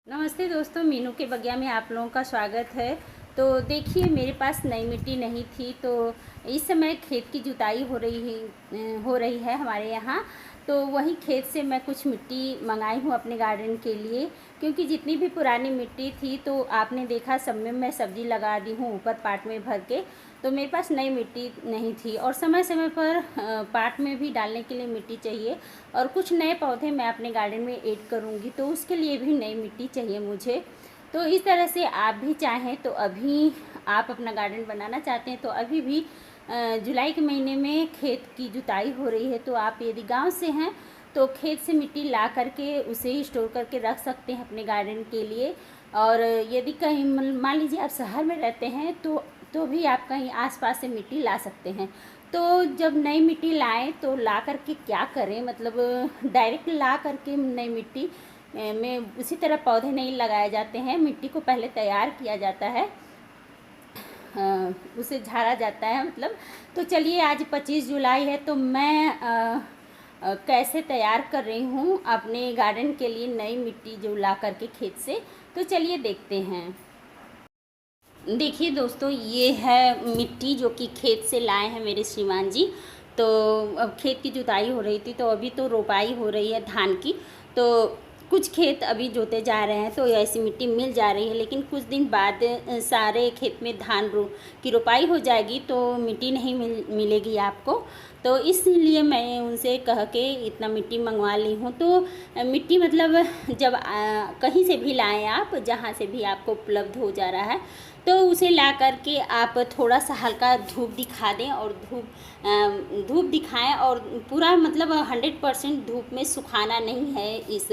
नमस्ते दोस्तों, मीनू के बगिया में आप लोगों का स्वागत है। तो देखिए, मेरे पास नई मिट्टी नहीं थी, तो इस समय खेत की जुताई हो रही है हमारे यहाँ। तो वही खेत से मैं कुछ मिट्टी मंगाई हूँ अपने गार्डन के लिए, क्योंकि जितनी भी पुरानी मिट्टी थी तो आपने देखा सब में मैं सब्ज़ी लगा दी हूँ ऊपर पाट में भर के। तो मेरे पास नई मिट्टी नहीं थी, और समय समय पर पाट में भी डालने के लिए मिट्टी चाहिए, और कुछ नए पौधे मैं अपने गार्डन में ऐड करूँगी, तो उसके लिए भी नई मिट्टी चाहिए मुझे। तो इस तरह से आप भी चाहें तो अभी आप अपना गार्डन बनाना चाहते हैं तो अभी भी जुलाई के महीने में खेत की जुताई हो रही है। तो आप यदि गांव से हैं तो खेत से मिट्टी ला करके उसे स्टोर करके रख सकते हैं अपने गार्डन के लिए। और यदि कहीं मान लीजिए आप शहर में रहते हैं तो भी आप कहीं आसपास से मिट्टी ला सकते हैं। तो जब नई मिट्टी लाएं तो ला करके क्या करें, मतलब डायरेक्ट ला करके नई मिट्टी में उसी तरह पौधे नहीं लगाए जाते हैं। मिट्टी को पहले तैयार किया जाता है, उसे झाड़ा जाता है मतलब। तो चलिए, आज 25 जुलाई है, तो मैं कैसे तैयार कर रही हूँ अपने गार्डन के लिए नई मिट्टी जो ला करके खेत से। तो चलिए देखते हैं। देखिए दोस्तों, ये है मिट्टी जो कि खेत से लाए हैं मेरे श्रीमान जी। तो अब खेत की जुताई हो रही थी, तो अभी तो रोपाई हो रही है धान की। तो कुछ खेत अभी जोते जा रहे हैं, तो ऐसी मिट्टी मिल जा रही है, लेकिन कुछ दिन बाद सारे खेत में धान की रोपाई हो जाएगी तो मिट्टी नहीं मिलेगी आपको। तो इसलिए मैं उनसे कह के इतना मिट्टी मंगवा ली हूँ। तो मिट्टी मतलब जब कहीं से भी लाएं आप, जहाँ से भी आपको उपलब्ध हो जा रहा है, तो उसे ला करके आप थोड़ा सा हल्का धूप दिखा दें, और धूप दिखाएं, और पूरा मतलब 100% धूप में सुखाना नहीं है इस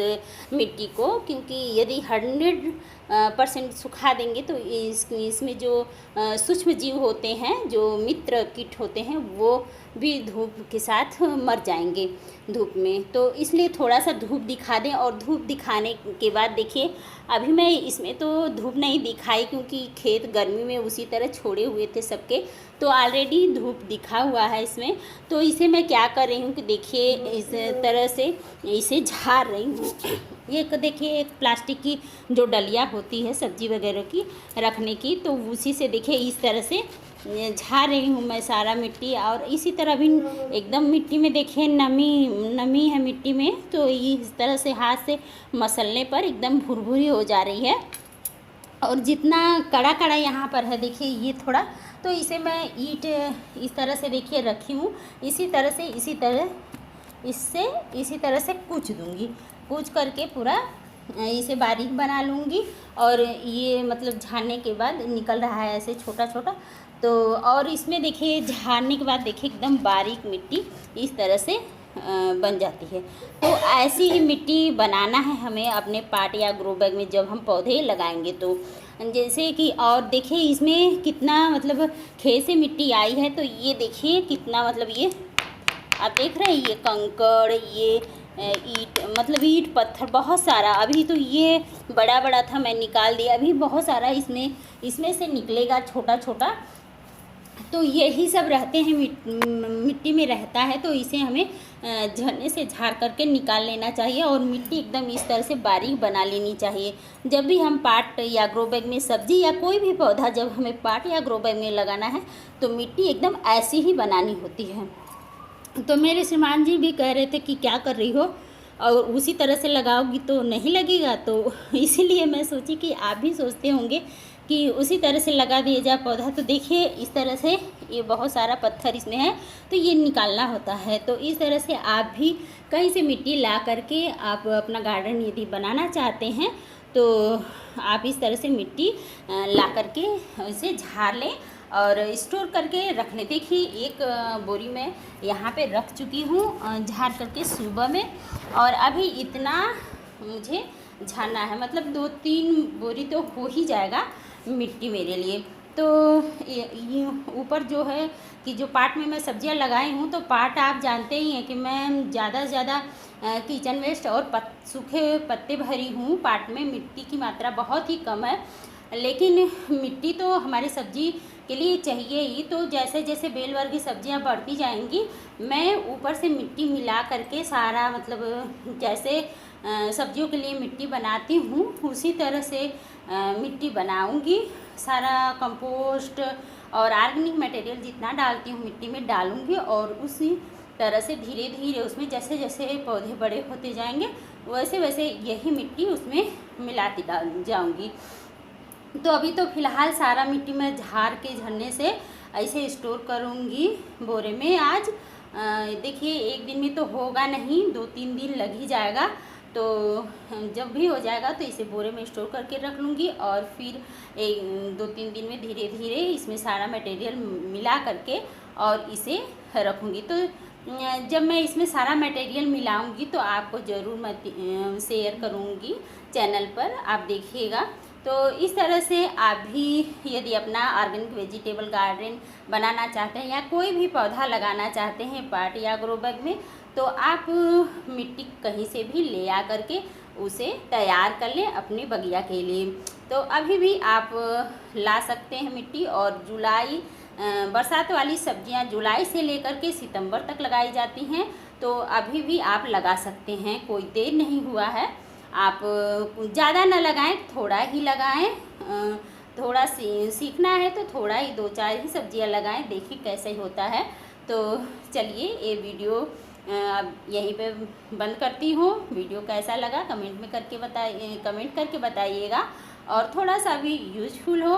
मिट्टी को, क्योंकि यदि 100% सुखा देंगे तो इसमें जो सूक्ष्म जीव होते हैं, जो मित्र कीट होते हैं, वो भी धूप के साथ मर जाएंगे धूप में। तो इसलिए थोड़ा सा धूप दिखा दें, और धूप दिखाने के बाद देखिए, अभी मैं इसमें तो धूप नहीं दिखाई क्योंकि खेत गर्मी में उसी तरह छोड़े हुए थे सबके, तो ऑलरेडी धूप दिखा हुआ है इसमें। तो इसे मैं क्या कर रही हूँ कि देखिए, इस तरह से इसे झाड़ रही हूँ। ये देखिए, एक प्लास्टिक की जो डलिया होती है सब्जी वगैरह की रखने की, तो उसी से देखिए इस तरह से झाड़ रही हूँ मैं सारा मिट्टी। और इसी तरह भी एकदम मिट्टी में देखिए नमी है मिट्टी में, तो इस तरह से हाथ से मसलने पर एकदम भुरभुरी हो जा रही है। और जितना कड़ा कड़ा यहाँ पर है देखिए ये थोड़ा, तो इसे मैं ईंट इस तरह से देखिए रखी हूँ। इसी तरह से कूच दूँगी, कूच करके पूरा इसे बारीक बना लूँगी। और ये मतलब झाड़ने के बाद निकल रहा है ऐसे छोटा छोटा। तो और इसमें देखिए झाड़ने के बाद देखिए एकदम बारीक मिट्टी इस तरह से बन जाती है। तो ऐसी ही मिट्टी बनाना है हमें अपने पाट या ग्रो बैग में जब हम पौधे लगाएंगे। तो जैसे कि और देखिए इसमें कितना मतलब खेत से मिट्टी आई है, तो ये देखिए कितना मतलब ये आप देख रहे हैं, ये कंकड़, ये ईंट, मतलब ईंट पत्थर बहुत सारा। अभी तो ये बड़ा बड़ा था, मैं निकाल दिया, अभी बहुत सारा इसमें से निकलेगा छोटा छोटा। तो यही सब रहते हैं, मिट्टी में रहता है। तो इसे हमें झरने से झाड़ करके निकाल लेना चाहिए, और मिट्टी एकदम इस तरह से बारीक बना लेनी चाहिए। जब भी हम पाट या ग्रो बैग में सब्जी या कोई भी पौधा जब हमें पाट या ग्रो बैग में लगाना है, तो मिट्टी एकदम ऐसी ही बनानी होती है। तो मेरे श्रीमान जी भी कह रहे थे कि क्या कर रही हो, और उसी तरह से लगाओगी तो नहीं लगेगा। तो इसीलिए मैं सोची कि आप भी सोचते होंगे कि उसी तरह से लगा दिया जाए पौधा। तो देखिए इस तरह से ये बहुत सारा पत्थर इसमें है, तो ये निकालना होता है। तो इस तरह से आप भी कहीं से मिट्टी ला करके आप अपना गार्डन यदि बनाना चाहते हैं, तो आप इस तरह से मिट्टी ला करके इसे झाड़ लें और स्टोर करके रख लें। देखिए एक बोरी में यहाँ पे रख चुकी हूँ झाड़ करके सुबह में, और अभी इतना मुझे झाड़ना है, मतलब 2-3 बोरी तो हो ही जाएगा मिट्टी मेरे लिए। तो ये ऊपर जो है कि जो पाट में मैं सब्जियां लगाई हूँ, तो पाट आप जानते ही हैं कि मैं ज़्यादा से ज़्यादा किचन वेस्ट और सूखे पत्ते भरी हूँ पाट में। मिट्टी की मात्रा बहुत ही कम है, लेकिन मिट्टी तो हमारे सब्जी के लिए चाहिए ही। तो जैसे जैसे बेल वर्ग की सब्जियां बढ़ती जाएंगी, मैं ऊपर से मिट्टी मिला करके सारा मतलब जैसे सब्जियों के लिए मिट्टी बनाती हूँ उसी तरह से मिट्टी बनाऊँगी। सारा कंपोस्ट और ऑर्गेनिक मटेरियल जितना डालती हूँ मिट्टी में डालूँगी और उसी तरह से धीरे धीरे उसमें जैसे जैसे पौधे बड़े होते जाएंगे वैसे वैसे यही मिट्टी उसमें मिलाती डाल जाऊँगी। तो अभी तो फ़िलहाल सारा मिट्टी में झाड़ के झरने से ऐसे स्टोर करूँगी बोरे में। आज देखिए एक दिन में तो होगा नहीं, 2-3 दिन लग ही जाएगा। तो जब भी हो जाएगा तो इसे बोरे में स्टोर करके रख लूँगी और फिर 2-3 दिन में धीरे धीरे इसमें सारा मटेरियल मिला करके और इसे रखूँगी। तो जब मैं इसमें सारा मटेरियल मिलाऊंगी तो आपको ज़रूर मैं शेयर करूंगी चैनल पर, आप देखिएगा। तो इस तरह से आप भी यदि अपना ऑर्गेनिक वेजिटेबल गार्डन बनाना चाहते हैं या कोई भी पौधा लगाना चाहते हैं पॉट या ग्रो बैग में, तो आप मिट्टी कहीं से भी ले आ करके उसे तैयार कर लें अपने बगिया के लिए। तो अभी भी आप ला सकते हैं मिट्टी। और जुलाई बरसात वाली सब्जियां जुलाई से लेकर के सितंबर तक लगाई जाती हैं, तो अभी भी आप लगा सकते हैं, कोई देर नहीं हुआ है। आप ज़्यादा ना लगाएं, थोड़ा ही लगाएं। थोड़ा सीखना है तो थोड़ा ही 2-4 ही सब्जियां लगाएं, देखिए कैसे होता है। तो चलिए ये वीडियो अब यहीं पे बंद करती हूँ। वीडियो कैसा लगा कमेंट करके बताइएगा और थोड़ा सा भी यूजफुल हो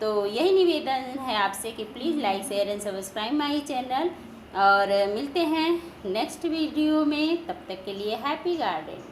तो यही निवेदन है आपसे कि please like share and subscribe my channel. और मिलते हैं नेक्स्ट वीडियो में, तब तक के लिए हैप्पी गार्डन।